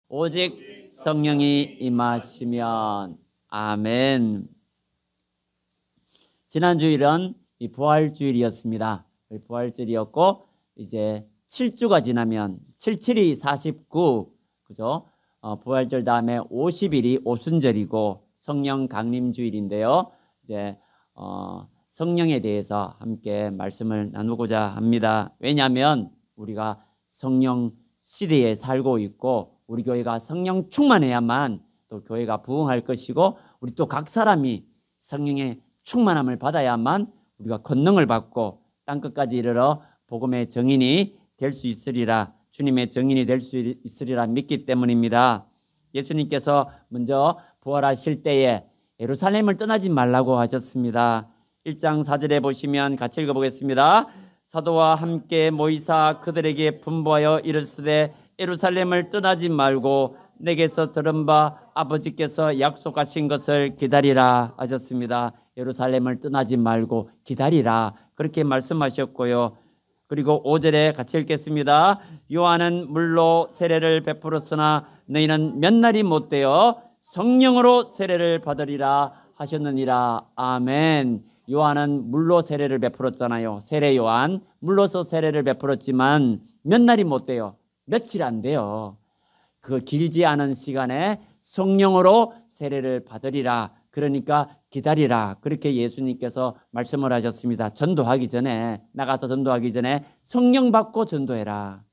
오직 성령이 임하시면. 아멘. 지난 주일은 이 부활주일이었습니다. 부활주일이었고 이제 7주가 지나면 77이 49, 그죠? 부활절 다음에 50일이 오순절이고 성령 강림주일인데요. 이제 성령에 대해서 함께 말씀을 나누고자 합니다. 왜냐하면 우리가 성령 시대에 살고 있고 우리 교회가 성령 충만해야만 또 교회가 부흥할 것이고 우리 또 각 사람이 성령의 충만함을 받아야만 우리가 권능을 받고 땅끝까지 이르러 복음의 증인이 될 수 있으리라, 주님의 증인이 될 수 있으리라 믿기 때문입니다. 예수님께서 먼저 부활하실 때에 예루살렘을 떠나지 말라고 하셨습니다. 1장 4절에 보시면 같이 읽어보겠습니다. 사도와 함께 모이사 그들에게 분부하여 이르시되 예루살렘을 떠나지 말고 내게서 들은 바 아버지께서 약속하신 것을 기다리라 하셨습니다. 예루살렘을 떠나지 말고 기다리라, 그렇게 말씀하셨고요. 그리고 5절에 같이 읽겠습니다. 요한은 물로 세례를 베풀었으나 너희는 몇 날이 못되어 성령으로 세례를 받으리라 하셨느니라. 아멘. 요한은 물로 세례를 베풀었잖아요. 세례 요한 물로서 세례를 베풀었지만 몇 날이 못돼요. 며칠 안 돼요. 그 길지 않은 시간에 성령으로 세례를 받으리라, 그러니까 기다리라, 그렇게 예수님께서 말씀을 하셨습니다. 전도하기 전에, 나가서 전도하기 전에 성령 받고 전도해라.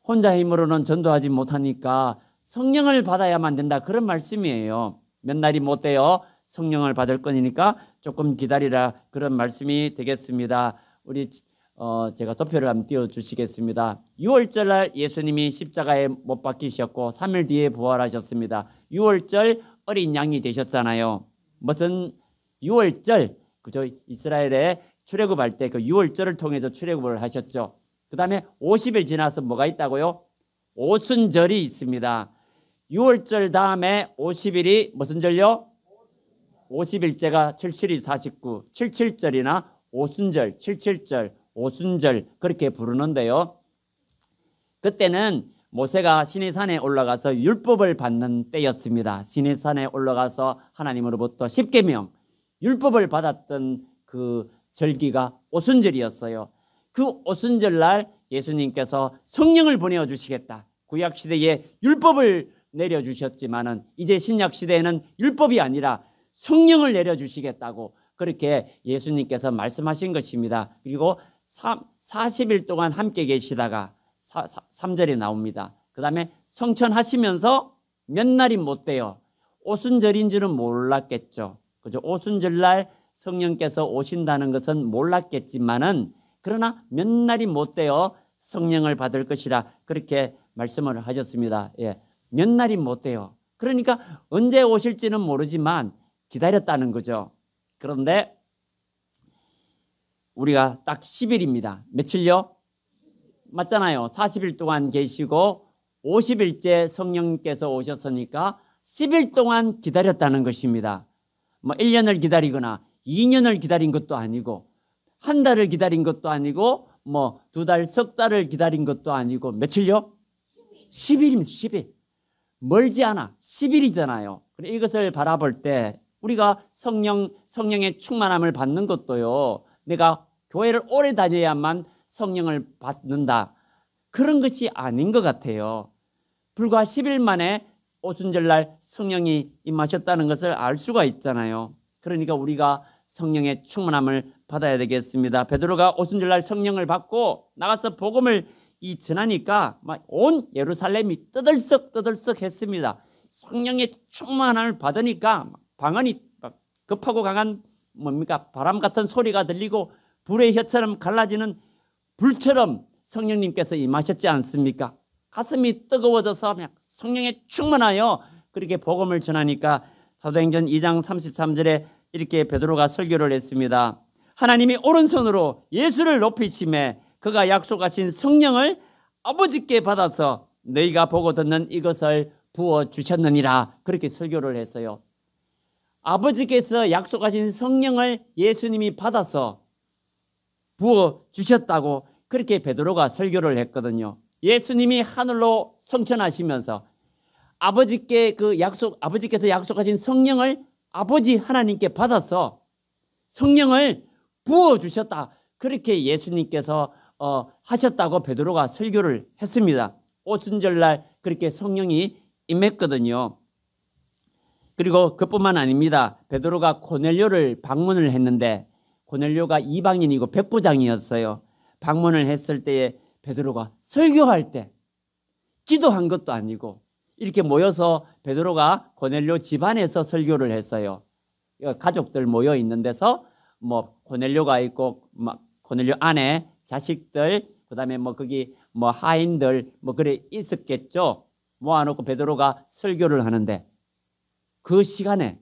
혼자 힘으로는 전도하지 못하니까 성령을 받아야만 된다, 그런 말씀이에요. 몇 날이 못돼요. 성령을 받을 거니까 조금 기다리라, 그런 말씀이 되겠습니다. 우리 제가 도표를 한번 띄워주시겠습니다. 6월절 날 예수님이 십자가에 못 박히셨고 3일 뒤에 부활하셨습니다. 6월절 어린 양이 되셨잖아요. 무슨 6월절, 그죠? 이스라엘에 출애굽할 때 그 6월절을 통해서 출애굽을 하셨죠. 그 다음에 50일 지나서 뭐가 있다고요? 오순절이 있습니다. 6월절 다음에 50일이 무슨 절요? 50일째가 77이 49, 77절이나 오순절, 77절, 오순절 그렇게 부르는데요. 그때는 모세가 시내산에 올라가서 율법을 받는 때였습니다. 시내산에 올라가서 하나님으로부터 십계명, 율법을 받았던 그 절기가 오순절이었어요. 그 오순절날 예수님께서 성령을 보내주시겠다. 구약시대에 율법을 내려주셨지만은 이제 신약시대에는 율법이 아니라 성령을 내려주시겠다고 그렇게 예수님께서 말씀하신 것입니다. 그리고 40일 동안 함께 계시다가 3절에 나옵니다. 그 다음에 성천하시면서 몇 날이 못 돼요. 오순절인 줄은 몰랐겠죠. 그죠? 오순절날 성령께서 오신다는 것은 몰랐겠지만은 그러나 몇 날이 못 돼요. 성령을 받을 것이라 그렇게 말씀을 하셨습니다. 예, 몇 날이 못 돼요. 그러니까 언제 오실지는 모르지만 기다렸다는 거죠. 그런데 우리가 딱 10일입니다. 며칠요? 맞잖아요. 40일 동안 계시고 50일째 성령께서 오셨으니까 10일 동안 기다렸다는 것입니다. 뭐 1년을 기다리거나 2년을 기다린 것도 아니고 한 달을 기다린 것도 아니고 뭐 2달, 석 달을 기다린 것도 아니고 며칠요? 10일입니다. 10일. 멀지 않아. 10일이잖아요. 이것을 바라볼 때 우리가 성령의 충만함을 받는 것도요, 내가 교회를 오래 다녀야만 성령을 받는다, 그런 것이 아닌 것 같아요. 불과 10일 만에 오순절날 성령이 임하셨다는 것을 알 수가 있잖아요. 그러니까 우리가 성령의 충만함을 받아야 되겠습니다. 베드로가 오순절날 성령을 받고 나가서 복음을 전하니까 막 온 예루살렘이 떠들썩 했습니다. 성령의 충만함을 받으니까 방언이 급하고 강한 바람 같은 소리가 들리고 불의 혀처럼 갈라지는 불처럼 성령님께서 임하셨지 않습니까? 가슴이 뜨거워져서 성령에 충만하여 그렇게 복음을 전하니까 사도행전 2장 33절에 이렇게 베드로가 설교를 했습니다. 하나님이 오른손으로 예수를 높이심에 그가 약속하신 성령을 아버지께 받아서 너희가 보고 듣는 이것을 부어주셨느니라, 그렇게 설교를 했어요. 아버지께서 약속하신 성령을 예수님이 받아서 부어주셨다고 그렇게 베드로가 설교를 했거든요. 예수님이 하늘로 성천하시면서 아버지께서 약속하신 성령을 아버지 하나님께 받아서 성령을 부어주셨다. 그렇게 예수님께서 하셨다고 베드로가 설교를 했습니다. 오순절날 그렇게 성령이 임했거든요. 그리고 그뿐만 아닙니다. 베드로가 고넬료를 방문을 했는데 고넬료가 이방인이고 백부장이었어요. 방문을 했을 때에 베드로가 설교할 때 기도한 것도 아니고 이렇게 모여서 베드로가 고넬료 집안에서 설교를 했어요. 가족들 모여 있는 데서 뭐 고넬료가 있고 고넬료 아내, 자식들, 그다음에 뭐 거기 뭐 하인들 뭐 그래 있었겠죠. 모아놓고 베드로가 설교를 하는데 그 시간에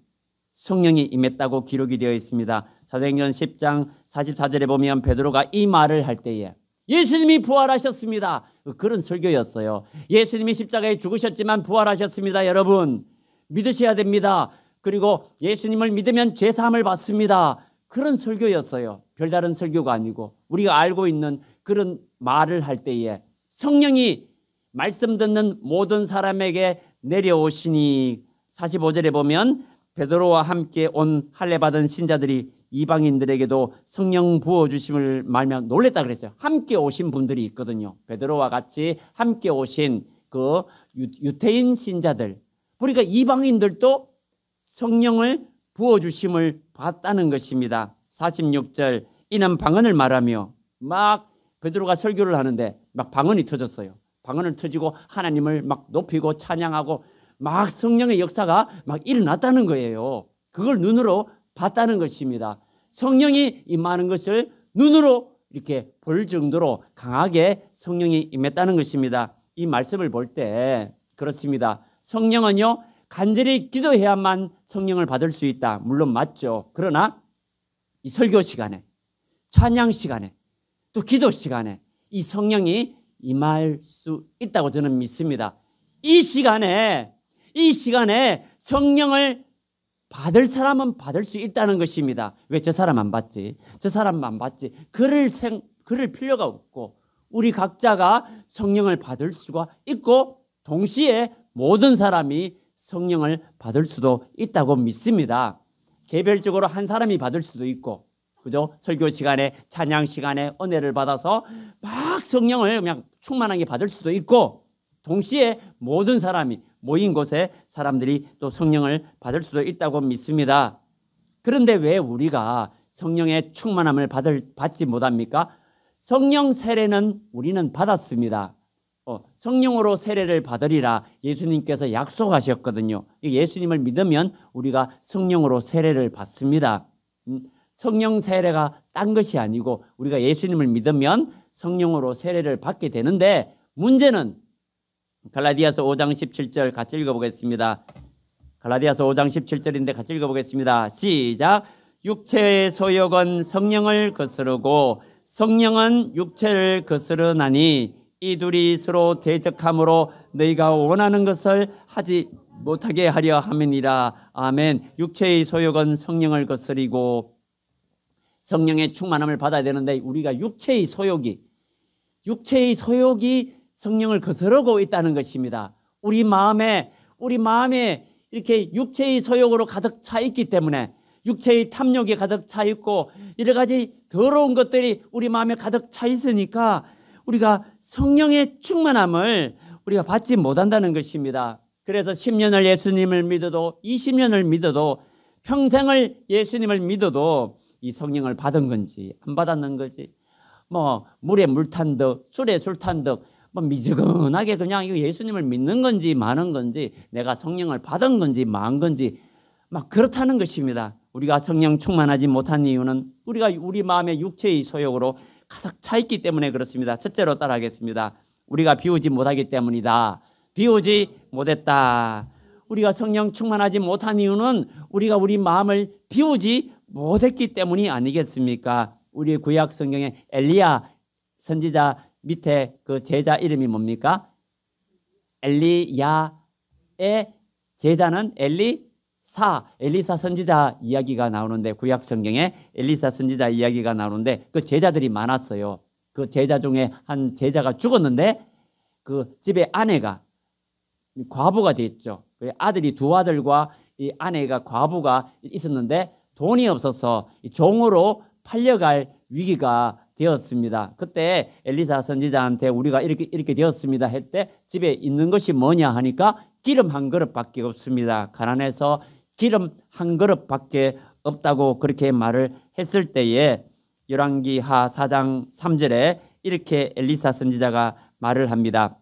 성령이 임했다고 기록이 되어 있습니다. 사도행전 10장 44절에 보면 베드로가 이 말을 할 때에 예수님이 부활하셨습니다. 그런 설교였어요. 예수님이 십자가에 죽으셨지만 부활하셨습니다. 여러분 믿으셔야 됩니다. 그리고 예수님을 믿으면 죄사함을 받습니다. 그런 설교였어요. 별다른 설교가 아니고 우리가 알고 있는 그런 말을 할 때에 성령이 말씀 듣는 모든 사람에게 내려오시니 45절에 보면 베드로와 함께 온 할례 받은 신자들이 이방인들에게도 성령 부어주심을 말며 놀랬다 그랬어요. 함께 오신 분들이 있거든요. 베드로와 같이 함께 오신 그 유태인 신자들, 그러니까 이방인들도 성령을 부어주심을 받았다는 것입니다. 46절 이는 방언을 말하며 막 베드로가 설교를 하는데 막 방언이 터졌어요. 방언을 터지고 하나님을 막 높이고 찬양하고 막 성령의 역사가 막 일어났다는 거예요. 그걸 눈으로 봤다는 것입니다. 성령이 임하는 것을 눈으로 이렇게 볼 정도로 강하게 성령이 임했다는 것입니다. 이 말씀을 볼 때 그렇습니다. 성령은요 간절히 기도해야만 성령을 받을 수 있다. 물론 맞죠. 그러나 이 설교 시간에, 찬양 시간에, 또 기도 시간에 이 성령이 임할 수 있다고 저는 믿습니다. 이 시간에 성령을 받을 사람은 받을 수 있다는 것입니다. 왜 저 사람 안 받지? 저 사람 안 받지? 그럴 필요가 없고 우리 각자가 성령을 받을 수가 있고 동시에 모든 사람이 성령을 받을 수도 있다고 믿습니다. 개별적으로 한 사람이 받을 수도 있고, 그죠? 설교 시간에, 찬양 시간에 은혜를 받아서 막 성령을 그냥 충만하게 받을 수도 있고, 동시에 모든 사람이 모인 곳에 사람들이 또 성령을 받을 수도 있다고 믿습니다. 그런데 왜 우리가 성령의 충만함을 받지 못합니까? 성령 세례는 우리는 받았습니다. 성령으로 세례를 받으리라 예수님께서 약속하셨거든요. 예수님을 믿으면 우리가 성령으로 세례를 받습니다. 성령 세례가 딴 것이 아니고 우리가 예수님을 믿으면 성령으로 세례를 받게 되는데 문제는 갈라디아서 5장 17절 같이 읽어보겠습니다. 갈라디아서 5장 17절인데 같이 읽어보겠습니다. 시작. 육체의 소욕은 성령을 거스르고 성령은 육체를 거스르나니 이 둘이 서로 대적함으로 너희가 원하는 것을 하지 못하게 하려 함이니라. 아멘. 육체의 소욕은 성령을 거스리고 성령의 충만함을 받아야 되는데 우리가 육체의 소욕이 성령을 거스르고 있다는 것입니다. 우리 마음에 이렇게 육체의 소욕으로 가득 차 있기 때문에 육체의 탐욕이 가득 차 있고 여러 가지 더러운 것들이 우리 마음에 가득 차 있으니까 우리가 성령의 충만함을 우리가 받지 못한다는 것입니다. 그래서 10년을 예수님을 믿어도 20년을 믿어도 평생을 예수님을 믿어도 이 성령을 받은 건지 안 받았는 거지 뭐 물에 물 탄 듯 술에 술 탄 듯 뭐 미지근하게 그냥 이거 예수님을 믿는 건지 마는 건지 내가 성령을 받은 건지 만 건지 막 그렇다는 것입니다. 우리가 성령 충만하지 못한 이유는 우리가 우리 마음의 육체의 소욕으로 가득 차 있기 때문에 그렇습니다. 첫째로 따라하겠습니다. 우리가 비우지 못하기 때문이다. 비우지 못했다. 우리가 성령 충만하지 못한 이유는 우리가 우리 마음을 비우지 못했기 때문이 아니겠습니까? 우리 구약 성경에 엘리야 선지자 밑에 그 제자 이름이 뭡니까? 엘리야의 제자는 엘리사 선지자 이야기가 나오는데 구약 성경에 엘리사 선지자 이야기가 나오는데 그 제자들이 많았어요. 그 제자 중에 한 제자가 죽었는데 그 집에 아내가 과부가 됐죠. 아들이 두 아들과 이 아내가 과부가 있었는데 돈이 없어서 종으로 팔려갈 위기가 되었습니다. 그때 엘리사 선지자한테 우리가 이렇게 되었습니다 할 때 집에 있는 것이 뭐냐 하니까 기름 한 그릇밖에 없습니다. 가난해서 기름 한 그릇밖에 없다고 그렇게 말을 했을 때에 열왕기하 4장 3절에 이렇게 엘리사 선지자가 말을 합니다.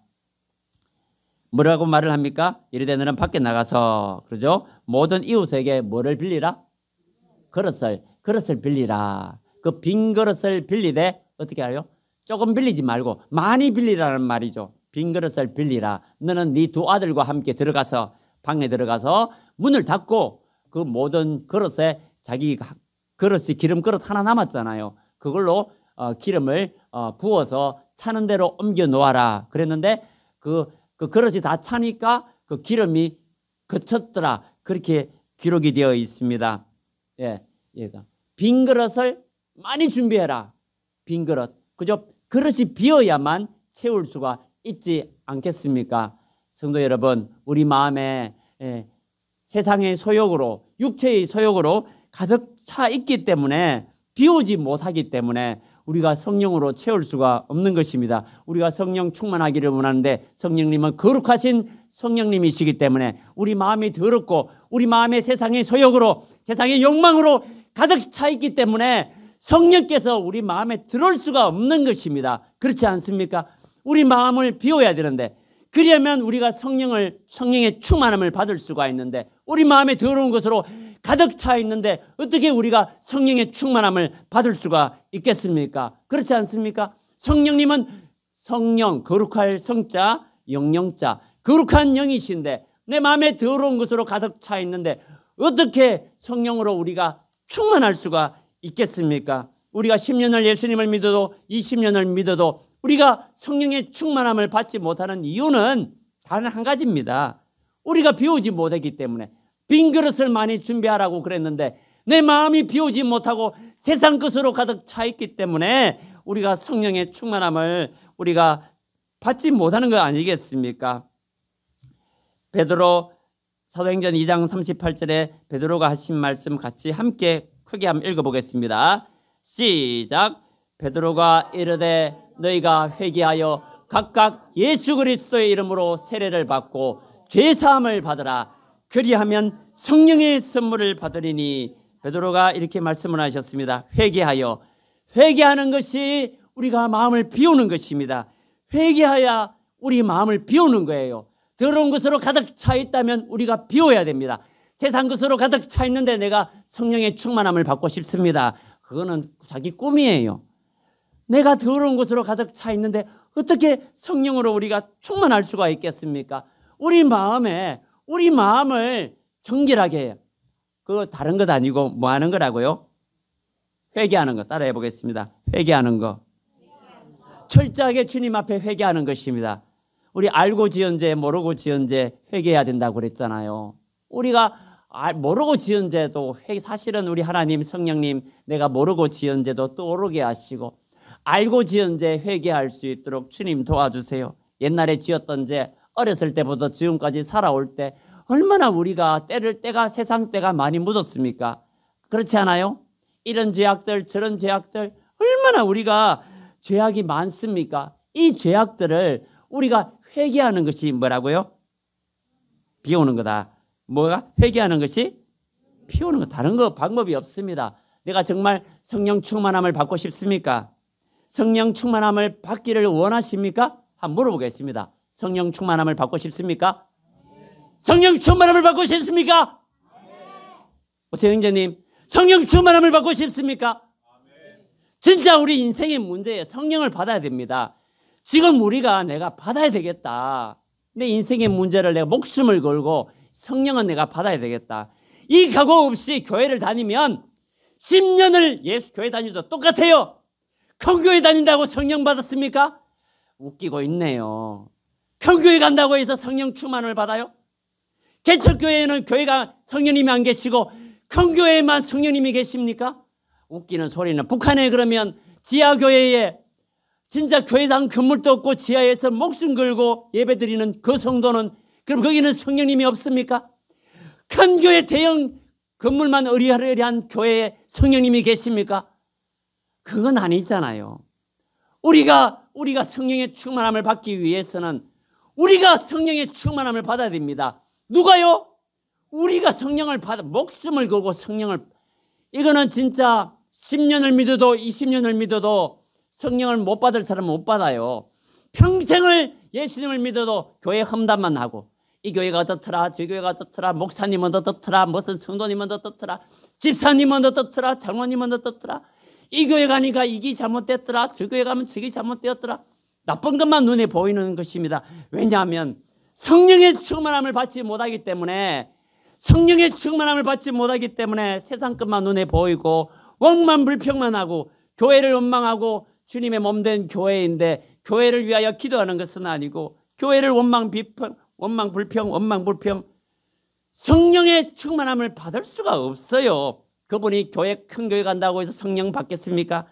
뭐라고 말을 합니까? 이르되 너는 밖에 나가서 그러죠? 모든 이웃에게 뭐를 빌리라? 그릇을 빌리라. 그 빈 그릇을 빌리되 어떻게 해요? 조금 빌리지 말고 많이 빌리라는 말이죠. 빈 그릇을 빌리라. 너는 네 두 아들과 함께 들어가서 방에 들어가서 문을 닫고 그 모든 그릇에 자기 그릇이 기름 그릇 하나 남았잖아요. 그걸로 기름을 부어서 차는 대로 옮겨 놓아라. 그랬는데 그 그릇이 다 차니까 그 기름이 그쳤더라. 그렇게 기록이 되어 있습니다. 예, 얘가 빈 그릇을 많이 준비해라. 빈 그릇. 그죠? 그릇이 비어야만 채울 수가 있지 않겠습니까? 성도 여러분, 우리 마음에 세상의 소욕으로, 육체의 소욕으로 가득 차 있기 때문에, 비우지 못하기 때문에 우리가 성령으로 채울 수가 없는 것입니다. 우리가 성령 충만하기를 원하는데 성령님은 거룩하신 성령님이시기 때문에 우리 마음이 더럽고 우리 마음의 세상의 소욕으로, 세상의 욕망으로 가득 차 있기 때문에 성령께서 우리 마음에 들어올 수가 없는 것입니다. 그렇지 않습니까? 우리 마음을 비워야 되는데, 그러면 우리가 성령의 충만함을 받을 수가 있는데, 우리 마음에 더러운 것으로 가득 차 있는데 어떻게 우리가 성령의 충만함을 받을 수가 있겠습니까? 그렇지 않습니까? 성령님은 성령, 거룩할 성자, 영영자, 거룩한 영이신데 내 마음에 더러운 것으로 가득 차 있는데 어떻게 성령으로 우리가 충만할 수가 있겠습니까? 우리가 10년을 예수님을 믿어도 20년을 믿어도 우리가 성령의 충만함을 받지 못하는 이유는 단 한 가지입니다. 우리가 비우지 못했기 때문에. 빈 그릇을 많이 준비하라고 그랬는데 내 마음이 비우지 못하고 세상 것으로 가득 차 있기 때문에 우리가 성령의 충만함을 우리가 받지 못하는 거 아니겠습니까? 베드로 사도행전 2장 38절에 베드로가 하신 말씀 같이 함께 크게 한번 읽어보겠습니다. 시작. 베드로가 이르되 너희가 회개하여 각각 예수 그리스도의 이름으로 세례를 받고 죄사함을 받으라. 그리하면 성령의 선물을 받으리니. 베드로가 이렇게 말씀을 하셨습니다. 회개하는 것이 우리가 마음을 비우는 것입니다. 회개하여 우리 마음을 비우는 거예요. 더러운 것으로 가득 차 있다면 우리가 비워야 됩니다. 세상 것으로 가득 차 있는데 내가 성령의 충만함을 받고 싶습니다. 그거는 자기 꿈이에요. 내가 더러운 것으로 가득 차 있는데 어떻게 성령으로 우리가 충만할 수가 있겠습니까? 우리 마음을 정결하게 해요. 그거 다른 것 아니고 뭐 하는 거라고요? 회개하는 거. 따라해 보겠습니다. 회개하는 거. 철저하게 주님 앞에 회개하는 것입니다. 우리 알고 지은 죄, 모르고 지은 죄 회개해야 된다고 그랬잖아요. 우리가 모르고 지은 죄도 사실은 우리 하나님 성령님 내가 모르고 지은 죄도 떠오르게 하시고 알고 지은 죄 회개할 수 있도록 주님 도와주세요. 옛날에 지었던 죄 어렸을 때부터 지금까지 살아올 때 얼마나 우리가 때가 세상 때가 많이 묻었습니까? 그렇지 않아요? 이런 죄악들 저런 죄악들 얼마나 우리가 죄악이 많습니까? 이 죄악들을 우리가 회개하는 것이 뭐라고요? 비우는 거다. 뭐가? 회개하는 것이 비우는 거. 다른 거 방법이 없습니다. 내가 정말 성령 충만함을 받고 싶습니까? 성령 충만함을 받기를 원하십니까? 한번 물어보겠습니다. 성령 충만함을 받고 싶습니까? 성령 충만함을 받고 싶습니까? 오태영 형제님, 성령 충만함을 받고 싶습니까? 진짜 우리 인생의 문제에 성령을 받아야 됩니다. 지금 우리가 내가 받아야 되겠다. 내 인생의 문제를 내가 목숨을 걸고 성령은 내가 받아야 되겠다. 이 각오 없이 교회를 다니면 10년을 예수 교회 다니도 똑같아요. 큰 교회 다닌다고 성령 받았습니까? 웃기고 있네요. 큰 교회 간다고 해서 성령 충만을 받아요? 개척교회에는 교회가 성령님이 안 계시고 큰 교회에만 성령님이 계십니까? 웃기는 소리는 북한에 그러면 지하교회에 진짜 교회당 건물도 없고 지하에서 목숨 걸고 예배드리는 그 성도는 그럼 거기는 성령님이 없습니까? 큰 교회 대형 건물만 어리어리한 교회에 성령님이 계십니까? 그건 아니잖아요. 우리가 성령의 충만함을 받기 위해서는 우리가 성령의 충만함을 받아야 됩니다. 누가요? 우리가 성령을 받아 목숨을 걸고 성령을, 이거는 진짜 10년을 믿어도 20년을 믿어도 성령을 못 받을 사람은 못 받아요. 평생을 예수님을 믿어도 교회 험담만 하고 이 교회가 어떻더라, 저 교회가 어떻더라, 목사님은 어떻더라, 무슨 성도님은 어떻더라, 집사님은 어떻더라, 장로님은 어떻더라, 이 교회 가니까 이게 잘못됐더라, 저 교회 가면 저게 잘못되었더라. 나쁜 것만 눈에 보이는 것입니다. 왜냐하면 성령의 충만함을 받지 못하기 때문에, 성령의 충만함을 받지 못하기 때문에 세상 것만 눈에 보이고 원만 불평만 하고 교회를 원망하고, 주님의 몸된 교회인데 교회를 위하여 기도하는 것은 아니고 교회를 원망 불평, 성령의 충만함을 받을 수가 없어요. 그분이 큰 교회 간다고 해서 성령 받겠습니까?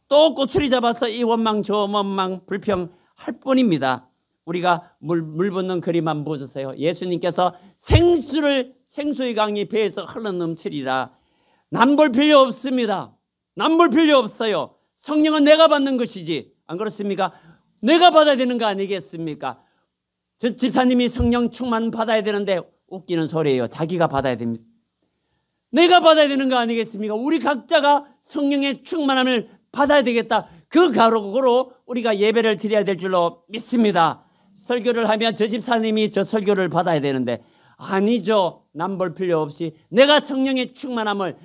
또 꼬투리 잡아서 이 원망 저 원망 불평 할 뿐입니다. 우리가 물 붓는 그림 한번 보세요. 예수님께서 생수의 강이 배에서 흘러 넘치리라. 남볼 필요 없습니다. 남볼 필요 없어요. 성령은 내가 받는 것이지, 안 그렇습니까? 내가 받아야 되는 거 아니겠습니까? 저 집사님이 성령 충만 받아야 되는데 웃기는 소리예요. 자기가 받아야 됩니다. 내가 받아야 되는 거 아니겠습니까? 우리 각자가 성령의 충만함을 받아야 되겠다. 그 각오로 우리가 예배를 드려야 될 줄로 믿습니다. 설교를 하면 저 집사님이 저 설교를 받아야 되는데 아니죠. 남볼 필요 없이 내가 성령의 충만함을,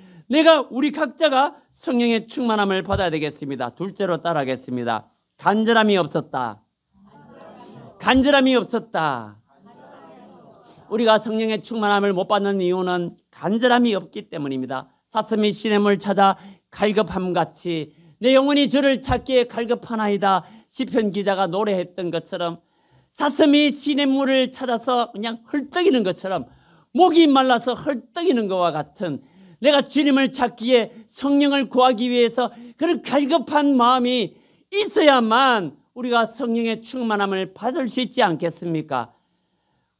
우리 각자가 성령의 충만함을 받아야 되겠습니다. 둘째로 따라하겠습니다. 간절함이 없었다. 간절함이 없었다. 우리가 성령의 충만함을 못 받는 이유는 간절함이 없기 때문입니다. 사슴이 시냇물 찾아 갈급함같이 내 영혼이 주를 찾기에 갈급하나이다. 시편 기자가 노래했던 것처럼 사슴이 시냇물을 찾아서 그냥 헐떡이는 것처럼, 목이 말라서 헐떡이는 것과 같은, 내가 주님을 찾기에 성령을 구하기 위해서 그런 갈급한 마음이 있어야만 우리가 성령의 충만함을 받을 수 있지 않겠습니까?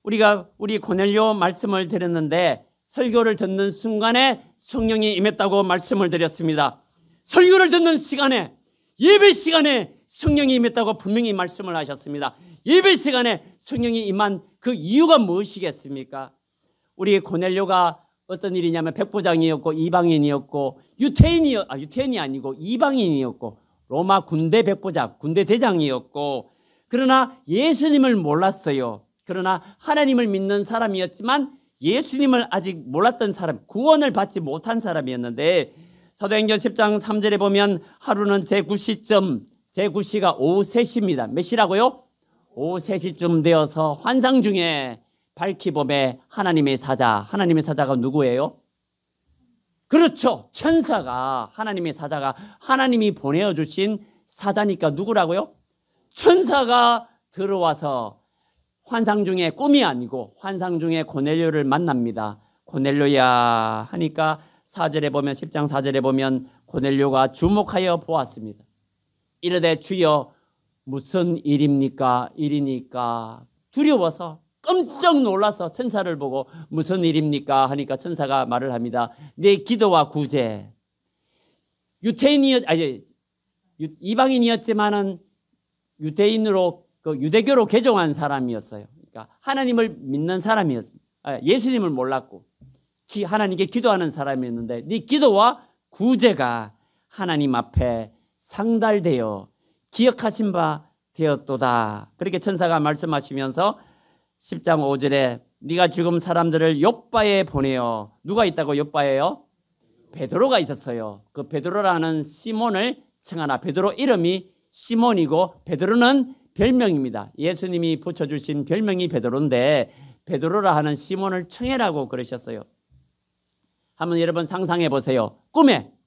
우리 고넬료 말씀을 드렸는데 설교를 듣는 순간에 성령이 임했다고 말씀을 드렸습니다. 설교를 듣는 시간에, 예배 시간에 성령이 임했다고 분명히 말씀을 하셨습니다. 예배 시간에 성령이 임한 그 이유가 무엇이겠습니까? 우리 고넬료가 어떤 일이냐면 백부장이었고 이방인이었고 유태인이 아니고 이방인이었고 로마 군대 백부장, 군대 대장이었고, 그러나 예수님을 몰랐어요. 그러나 하나님을 믿는 사람이었지만 예수님을 아직 몰랐던 사람, 구원을 받지 못한 사람이었는데, 사도행전 10장 3절에 보면 하루는 제9시가 오후 3시입니다. 몇 시라고요? 오후 3시쯤 되어서 환상 중에 밝히 보매 하나님의 사자가 누구예요? 그렇죠. 천사가, 하나님의 사자가 하나님이 보내어주신 사자니까 누구라고요? 천사가 들어와서 환상 중에, 꿈이 아니고 환상 중에 고넬료를 만납니다. 고넬료야 하니까 4절에 보면, 10장 4절에 보면 고넬료가 주목하여 보았습니다. 이르되 주여 무슨 일입니까? 일이니까 두려워서 깜짝 놀라서 천사를 보고 무슨 일입니까? 하니까 천사가 말을 합니다. 내 기도와 구제. 이방인이었지만은 유대인으로 유대교로 개종한 사람이었어요. 그러니까 하나님을 믿는 사람이었습니다. 예수님을 몰랐고 하나님께 기도하는 사람이었는데 네 기도와 구제가 하나님 앞에 상달되어 기억하신 바 되었도다. 그렇게 천사가 말씀하시면서 10장 5절에 네가 지금 사람들을 욥바에 보내어, 누가 있다고 욥바에요? 베드로가 있었어요. 그 베드로라는 시몬을 청하나. 베드로 이름이 시몬이고 베드로는 별명입니다. 예수님이 붙여주신 별명이 베드로인데 베드로라 하는 시몬을 청해라고 그러셨어요. 한번 여러분 상상해 보세요.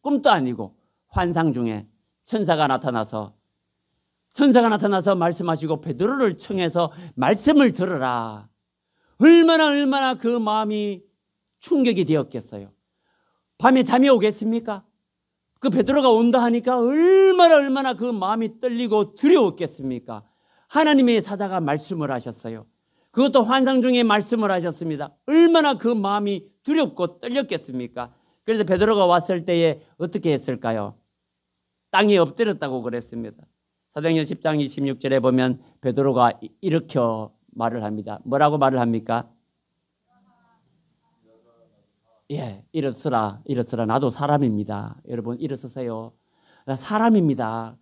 꿈도 아니고 환상 중에 천사가 나타나서 말씀하시고 베드로를 청해서 말씀을 들으라. 얼마나 그 마음이 충격이 되었겠어요. 밤에 잠이 오겠습니까? 그 베드로가 온다 하니까 얼마나 그 마음이 떨리고 두려웠겠습니까? 하나님의 사자가 말씀을 하셨어요. 그것도 환상 중에 말씀을 하셨습니다. 얼마나 그 마음이 두렵고 떨렸겠습니까? 그래서 베드로가 왔을 때에 어떻게 했을까요? 땅에 엎드렸다고 그랬습니다. 사도행전 10장 26절에 보면 베드로가 일으켜 말을 합니다. 뭐라고 말을 합니까? 예, 일어서라, 일어서라. 나도 사람입니다. 여러분 일어서세요. 나 사람입니다.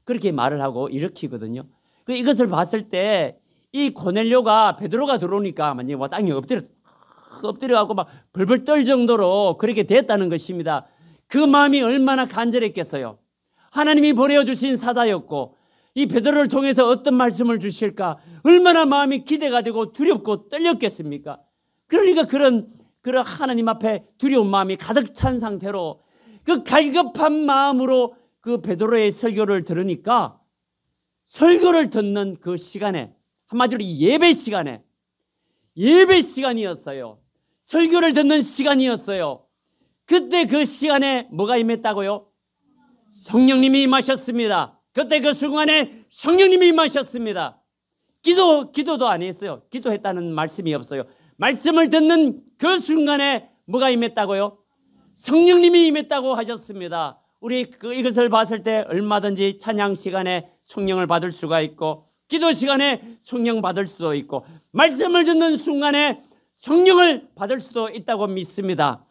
그렇게 말을 하고 일으키거든요. 이것을 봤을 때 이 고넬료가 베드로가 들어오니까 만약에 땅에 엎드려갖고 막 벌벌 떨 정도로 그렇게 됐다는 것입니다. 그 마음이 얼마나 간절했겠어요. 하나님이 보내주신 사자였고 이 베드로를 통해서 어떤 말씀을 주실까 얼마나 마음이 기대가 되고 두렵고 떨렸겠습니까? 그러니까 그런 하나님 앞에 두려운 마음이 가득 찬 상태로 그 갈급한 마음으로 그 베드로의 설교를 들으니까 설교를 듣는 그 시간에 한마디로 예배 시간이었어요. 설교를 듣는 시간이었어요. 그때 그 시간에 뭐가 임했다고요? 성령님이 임하셨습니다. 그때 그 순간에 성령님이 임하셨습니다. 기도도 안 했어요. 기도했다는 말씀이 없어요. 말씀을 듣는 그 순간에 뭐가 임했다고요? 성령님이 임했다고 하셨습니다. 우리 이것을 봤을 때 얼마든지 찬양 시간에 성령을 받을 수가 있고 기도 시간에 성령 받을 수도 있고 말씀을 듣는 순간에 성령을 받을 수도 있다고 믿습니다.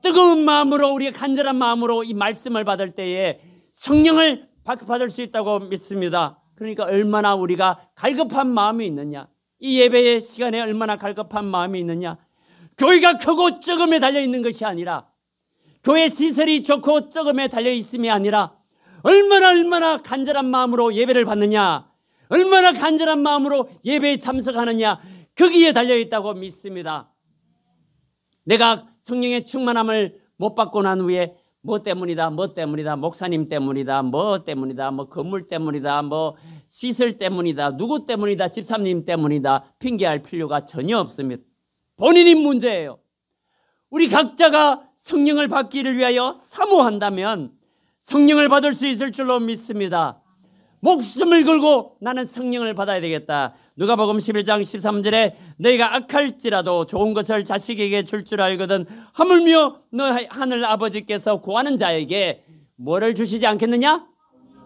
뜨거운 마음으로 우리가 간절한 마음으로 이 말씀을 받을 때에 성령을 받을 수 있다고 믿습니다. 그러니까 얼마나 우리가 갈급한 마음이 있느냐, 이 예배의 시간에 얼마나 갈급한 마음이 있느냐. 교회가 크고 적음에 달려있는 것이 아니라 교회 시설이 좋고 적음에 달려있음이 아니라 얼마나 간절한 마음으로 예배를 받느냐, 얼마나 간절한 마음으로 예배에 참석하느냐, 거기에 달려있다고 믿습니다. 내가 성령의 충만함을 못 받고 난 후에 뭐 때문이다, 목사님 때문이다, 뭐 때문이다, 뭐 건물 때문이다, 뭐 시설 때문이다, 누구 때문이다, 집사님 때문이다 핑계할 필요가 전혀 없습니다. 본인이 문제예요. 우리 각자가 성령을 받기를 위하여 사모한다면 성령을 받을 수 있을 줄로 믿습니다. 목숨을 걸고 나는 성령을 받아야 되겠다. 누가복음 11장 13절에 너희가 악할지라도 좋은 것을 자식에게 줄 줄 알거든 하물며 너 하늘 아버지께서 구하는 자에게 뭐를 주시지 않겠느냐?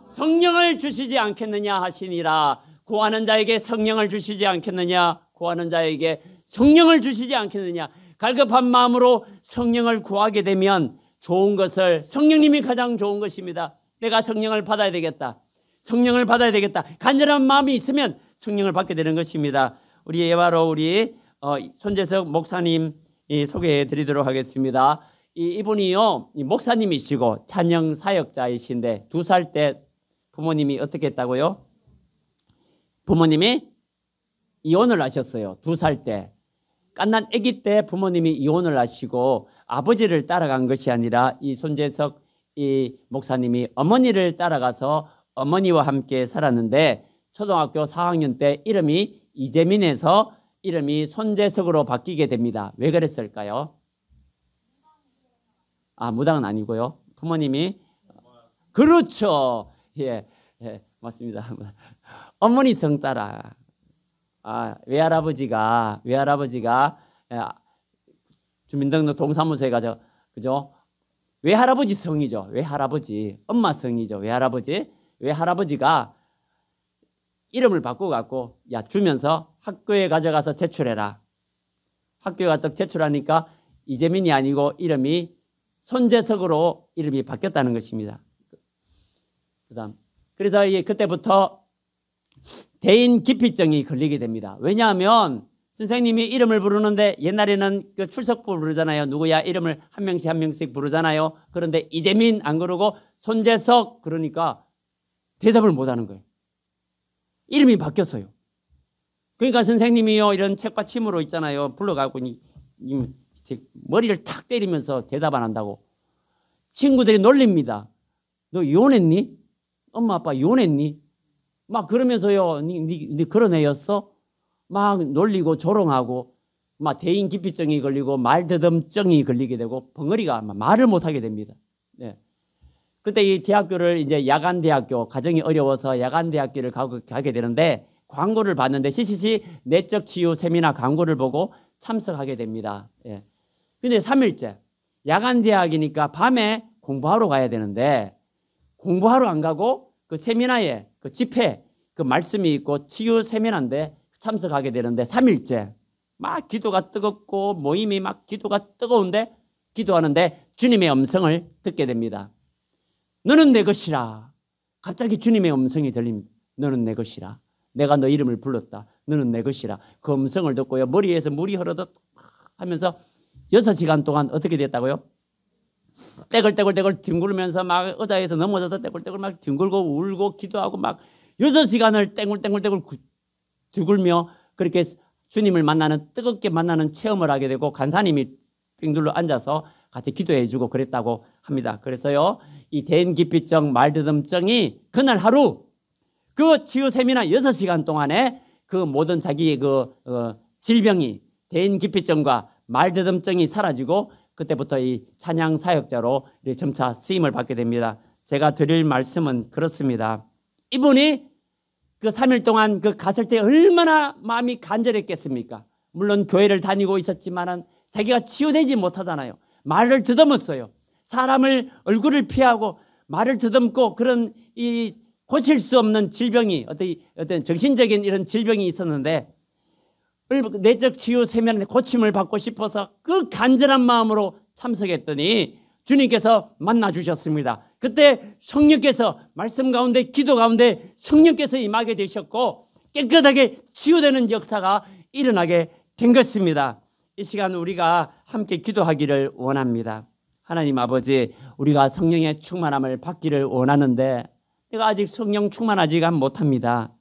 성령을 주시지 않겠느냐 하시니라. 구하는 자에게 성령을 주시지 않겠느냐? 구하는 자에게 성령을 주시지 않겠느냐? 갈급한 마음으로 성령을 구하게 되면 좋은 것을, 성령님이 가장 좋은 것입니다. 내가 성령을 받아야 되겠다. 성령을 받아야 되겠다. 간절한 마음이 있으면 성령을 받게 되는 것입니다. 우리 예바로 우리 손재석 목사님 소개해 드리도록 하겠습니다. 이분이요 목사님이시고 찬양 사역자이신데 2살 때 부모님이 어떻게 했다고요? 부모님이 이혼을 하셨어요. 2살 때. 갓난 아기 때 부모님이 이혼을 하시고 아버지를 따라간 것이 아니라 이 손재석 이 목사님이 어머니를 따라가서 어머니와 함께 살았는데 초등학교 4학년 때 이름이 이재민에서 이름이 손재석으로 바뀌게 됩니다. 왜 그랬을까요? 무당은 아니고요. 부모님이 그렇죠. 예, 맞습니다. 어머니 성 따라 외할아버지가 주민등록 동사무소에 가서 그죠? 외할아버지 성이죠. 외할아버지 엄마 성이죠. 외할아버지가 이름을 바꿔갖고 주면서 학교에 가져가서 제출해라. 학교에 가서 제출하니까 이재민이 아니고 이름이 손재석으로 이름이 바뀌었다는 것입니다. 그래서 그때부터 대인 기피증이 걸리게 됩니다. 왜냐하면 선생님이 이름을 부르는데 옛날에는 그 출석부 부르잖아요. 누구야 이름을 한 명씩 부르잖아요. 그런데 이재민 안 그러고 손재석 그러니까 대답을 못하는 거예요. 이름이 바뀌었어요. 그러니까 선생님이요 이런 책받침으로 있잖아요. 불러가고 머리를 탁 때리면서 대답 안 한다고. 친구들이 놀립니다. 너 이혼했니? 엄마 아빠 이혼했니? 막 그러면서요. 니 그런 애였어? 막 놀리고 조롱하고 막 대인 기피증이 걸리고 말더듬증이 걸리게 되고 벙어리가 말을 못하게 됩니다. 네. 그때 이 대학교를 이제 야간 대학교 가정이 어려워서 야간 대학교를 가게 되는데 광고를 봤는데 CCC 내적 치유 세미나 광고를 보고 참석하게 됩니다. 예. 근데 3일째 야간 대학이니까 밤에 공부하러 가야 되는데 공부하러 안 가고 그 세미나에 그 집회 그 말씀이 있고 치유 세미나인데 참석하게 되는데 3일째 막 기도가 뜨겁고 모임이 막 기도가 뜨거운데 기도하는데 주님의 음성을 듣게 됩니다. 너는 내 것이라. 갑자기 주님의 음성이 들립니다. 너는 내 것이라. 내가 너 이름을 불렀다. 너는 내 것이라. 그 음성을 듣고요. 머리에서 물이 흐르듯 하면서 6시간 동안 어떻게 됐다고요? 떼글떼글 뒹굴면서 막 의자에서 넘어져서 떼굴떼굴 막 뒹굴고 울고 기도하고 막 6시간을 떼굴떼굴 뒹굴며 그렇게 주님을 만나는 뜨겁게 만나는 체험을 하게 되고 간사님이 빙둘러 앉아서 같이 기도해 주고 그랬다고 합니다. 그래서요 이 대인기피증 말드듬증이 그날 하루 그 치유 세미나 6시간 동안에 그 모든 자기의 질병이 대인기피증과 말드듬증이 사라지고 그때부터 이 찬양 사역자로 점차 쓰임을 받게 됩니다. 제가 드릴 말씀은 그렇습니다. 이분이 그 3일 동안 그 갔을 때 얼마나 마음이 간절했겠습니까? 물론 교회를 다니고 있었지만은 자기가 치유되지 못하잖아요. 말을 더듬었어요. 사람을 얼굴을 피하고 말을 더듬고 그런 이 고칠 수 없는 질병이 어떤 정신적인 이런 질병이 있었는데 내적 치유 세면에 고침을 받고 싶어서 그 간절한 마음으로 참석했더니 주님께서 만나 주셨습니다. 그때 성령께서 말씀 가운데 기도 가운데 성령께서 임하게 되셨고 깨끗하게 치유되는 역사가 일어나게 된 것입니다. 이 시간 우리가 함께 기도하기를 원합니다. 하나님 아버지, 우리가 성령의 충만함을 받기를 원하는데 내가 아직 성령 충만하지가 못합니다.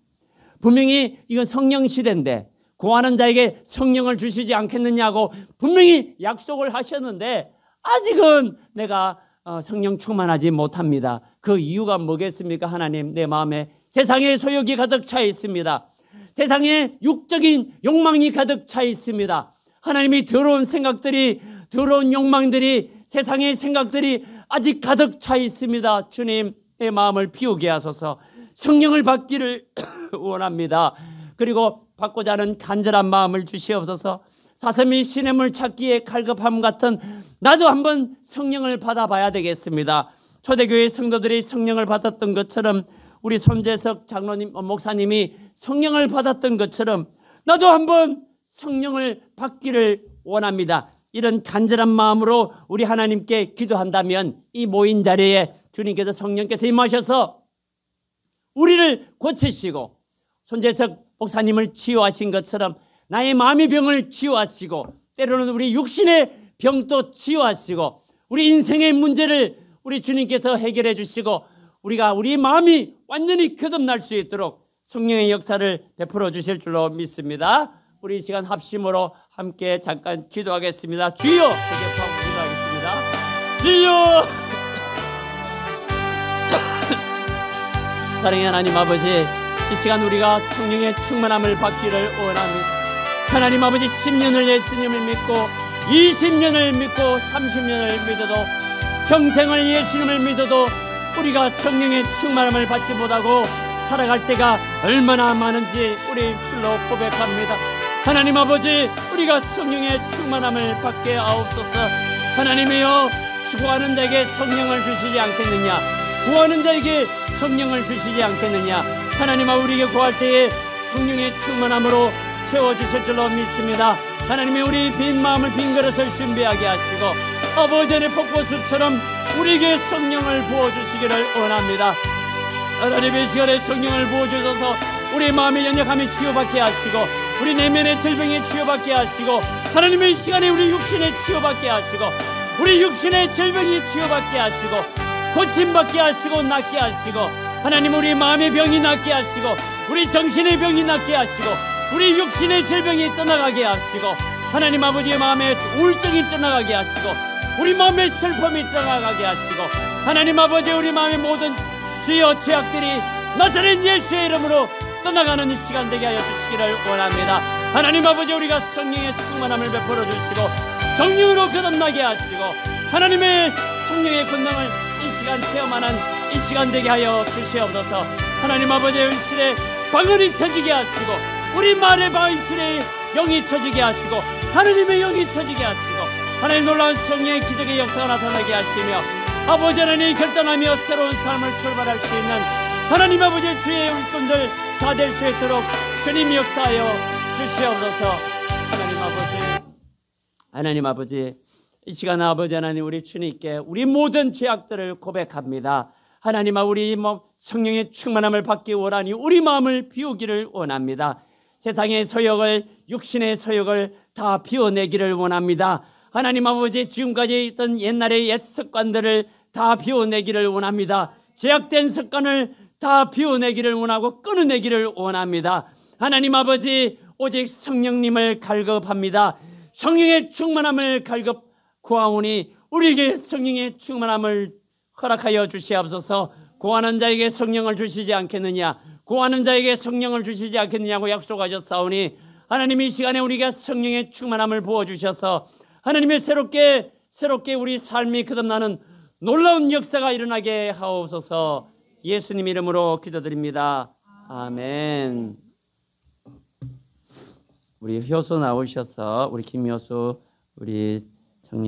분명히 이건 성령 시대인데 구하는 자에게 성령을 주시지 않겠느냐고 분명히 약속을 하셨는데 아직은 내가 성령 충만하지 못합니다. 그 이유가 뭐겠습니까? 하나님, 내 마음에 세상의 소욕이 가득 차 있습니다. 세상에 육적인 욕망이 가득 차 있습니다. 하나님이 더러운 생각들이, 더러운 욕망들이, 세상의 생각들이 아직 가득 차 있습니다. 주님, 내 마음을 비우게 하소서. 성령을 받기를 원합니다. 그리고 받고자 하는 간절한 마음을 주시옵소서. 사슴이 시냇물 찾기에 갈급함 같은 나도 한번 성령을 받아봐야 되겠습니다. 초대교회 성도들이 성령을 받았던 것처럼 우리 손재석 장로님, 목사님이 성령을 받았던 것처럼 나도 한번 성령을 받기를 원합니다. 이런 간절한 마음으로 우리 하나님께 기도한다면 이 모인 자리에 주님께서 성령께서 임하셔서 우리를 고치시고 손재석 목사님을 치유하신 것처럼 나의 마음의 병을 치유하시고 때로는 우리 육신의 병도 치유하시고 우리 인생의 문제를 우리 주님께서 해결해 주시고 우리가 우리 마음이 완전히 거듭날 수 있도록 성령의 역사를 베풀어 주실 줄로 믿습니다. 우리 이 시간 합심으로 함께 잠깐 기도하겠습니다. 주여! 대개하고 기도하겠습니다. 주여! 사랑의 하나님 아버지, 이 시간 우리가 성령의 충만함을 받기를 원합니다. 하나님 아버지, 10년을 예수님을 믿고 20년을 믿고 30년을 믿어도 평생을 예수님을 믿어도 우리가 성령의 충만함을 받지 못하고 살아갈 때가 얼마나 많은지 우리 입술로 고백합니다. 하나님 아버지, 우리가 성령의 충만함을 받게 하옵소서. 하나님이여, 수고하는 자에게 성령을 주시지 않겠느냐, 구하는 자에게 성령을 주시지 않겠느냐. 하나님아, 우리에게 구할 때에 성령의 충만함으로 채워주실 줄로 믿습니다. 하나님이 우리 빈 마음을, 빈 그릇을 준비하게 하시고 아버지의 폭포수처럼 우리에게 성령을 부어주시기를 원합니다. 하나님의 시간에 성령을 부어주셔서 우리 마음의 연약함이 치유받게 하시고 우리 내면의 질병이 치유받게 하시고 하나님의 시간에 우리 육신에 치유받게 하시고 우리 육신의 질병이 치유받게 하시고 고침받게 하시고 낫게 하시고 하나님, 우리 마음의 병이 낫게 하시고 우리 정신의 병이 낫게 하시고 우리 육신의 질병이 떠나가게 하시고 하나님 아버지의 마음에 우울증이 떠나가게 하시고 우리 마음의 슬픔이 떠나가게 하시고 하나님 아버지, 우리 마음의 모든 주여 죄악들이 나사렛 예수의 이름으로 떠나가는 이 시간 되게 하여 주시기를 원합니다. 하나님 아버지, 우리가 성령의 충만함을 베풀어 주시고 성령으로 거듭나게 하시고 하나님의 성령의 권능을 이 시간 체험하는 이 시간 되게 하여 주시옵소서. 하나님 아버지의 은실에 방언이 터지게 하시고 우리 말의 방언실에 영이 터지게 하시고 하느님의 영이 터지게 하시고 하나님 놀라운 성령의 기적의 역사가 나타나게 하시며 아버지 하나님 결단하며 새로운 삶을 출발할 수 있는 하나님 아버지 주의 일꾼들 다 될 수 있도록 주님 역사하여 주시옵소서. 하나님 아버지 이 시간 아버지 하나님 우리 주님께 우리 모든 죄악들을 고백합니다. 하나님 우리 성령의 충만함을 받기 원하니 우리 마음을 비우기를 원합니다. 세상의 소욕을 육신의 소욕을 다 비워내기를 원합니다. 하나님 아버지 지금까지 있던 옛날의 옛 습관들을 다 비워내기를 원합니다. 죄악된 습관을 다 비워내기를 원하고 끊어내기를 원합니다. 하나님 아버지 오직 성령님을 갈급합니다. 성령의 충만함을 갈급 구하오니 우리에게 성령의 충만함을 허락하여 주시옵소서. 구하는 자에게 성령을 주시지 않겠느냐, 구하는 자에게 성령을 주시지 않겠느냐고 약속하셨사오니 하나님이 이 시간에 우리가 성령의 충만함을 부어주셔서 하나님의 새롭게 우리 삶이 거듭나는 놀라운 역사가 일어나게 하옵소서. 예수님 이름으로 기도드립니다. 아멘. 우리 효소 나오셔서 우리 김효수 우리 청년